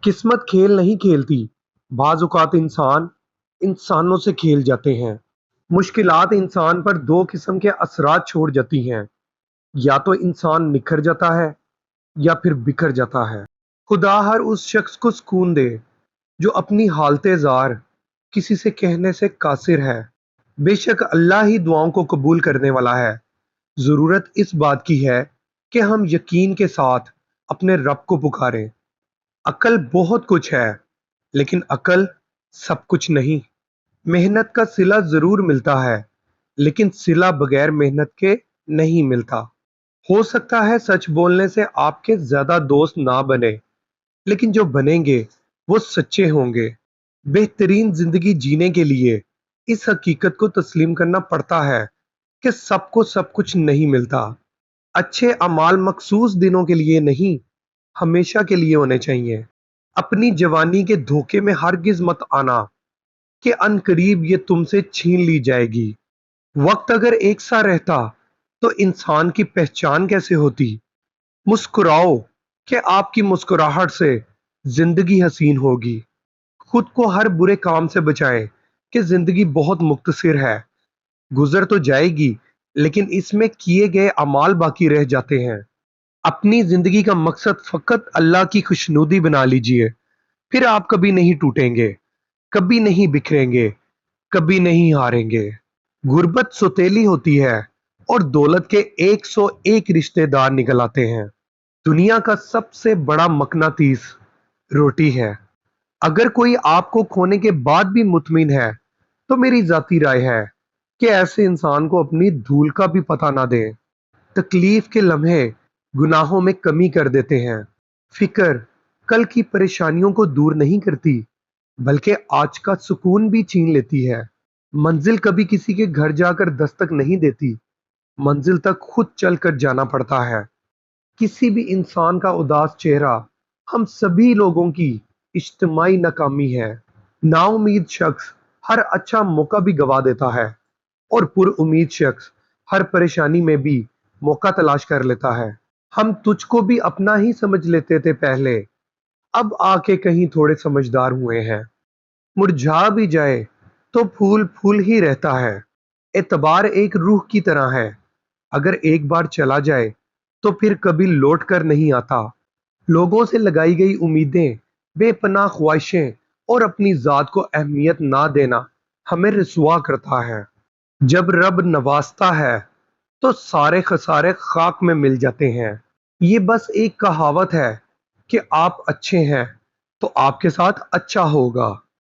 किस्मत खेल नहीं खेलती। बाज औक़ात इंसान इंसानों से खेल जाते हैं। मुश्किलात इंसान पर दो किस्म के असरात छोड़ जाती हैं। या तो इंसान निखर जाता है या फिर बिखर जाता है। खुदा हर उस शख्स को सुकून दे जो अपनी हालते ज़ार किसी से कहने से कासिर है। बेशक अल्लाह ही दुआओं को कबूल करने वाला है। ज़रूरत इस बात की है कि हम यकीन के साथ अपने रब को पुकारें। अकल बहुत कुछ है, लेकिन अकल सब कुछ नहीं। मेहनत का सिला जरूर मिलता है, लेकिन सिला बगैर मेहनत के नहीं मिलता। हो सकता है सच बोलने से आपके ज्यादा दोस्त ना बने, लेकिन जो बनेंगे वो सच्चे होंगे। बेहतरीन जिंदगी जीने के लिए इस हकीकत को तस्लीम करना पड़ता है कि सबको सब कुछ नहीं मिलता। अच्छे अमाल मखसूस दिनों के लिए नहीं, हमेशा के लिए होने चाहिए। अपनी जवानी के धोखे में हरगिज मत आना कि अनकरीब ये तुमसे छीन ली जाएगी। वक्त अगर एक सा रहता तो इंसान की पहचान कैसे होती। मुस्कुराओ कि आपकी मुस्कुराहट से जिंदगी हसीन होगी। खुद को हर बुरे काम से बचाएं कि जिंदगी बहुत मुख्तसर है। गुजर तो जाएगी, लेकिन इसमें किए गए अमाल बाकी रह जाते हैं। अपनी जिंदगी का मकसद फकत अल्लाह की खुशनुदी बना लीजिए। फिर आप कभी नहीं टूटेंगे, कभी नहीं बिखरेंगे, कभी नहीं हारेंगे। गुर्बत सौतेली होती है और दौलत के 101 रिश्तेदार निकल आते हैं। दुनिया का सबसे बड़ा मकनातीस रोटी है। अगर कोई आपको खोने के बाद भी मुतमिन है, तो मेरी जाती राय है कि ऐसे इंसान को अपनी धूल का भी पता ना दे। तकलीफ के लम्हे गुनाहों में कमी कर देते हैं। फिक्र कल की परेशानियों को दूर नहीं करती, बल्कि आज का सुकून भी छीन लेती है। मंजिल कभी किसी के घर जाकर दस्तक नहीं देती, मंजिल तक खुद चल कर जाना पड़ता है। किसी भी इंसान का उदास चेहरा हम सभी लोगों की इज्तिमाई नाकामी है। नाउमीद शख्स हर अच्छा मौका भी गवा देता है और पुरउमीद शख्स हर परेशानी में भी मौका तलाश कर लेता है। हम तुझको भी अपना ही समझ लेते थे पहले, अब आके कहीं थोड़े समझदार हुए हैं। मुरझा भी जाए तो फूल फूल ही रहता है। एतबार एक रूह की तरह है, अगर एक बार चला जाए तो फिर कभी लौट कर नहीं आता। लोगों से लगाई गई उम्मीदें, बेपनाह ख्वाहिशें और अपनी जात को अहमियत ना देना हमें रुसवा करता है। जब रब नवाजता है तो सारे खसारे खाक में मिल जाते हैं। ये बस एक कहावत है कि आप अच्छे हैं तो आपके साथ अच्छा होगा।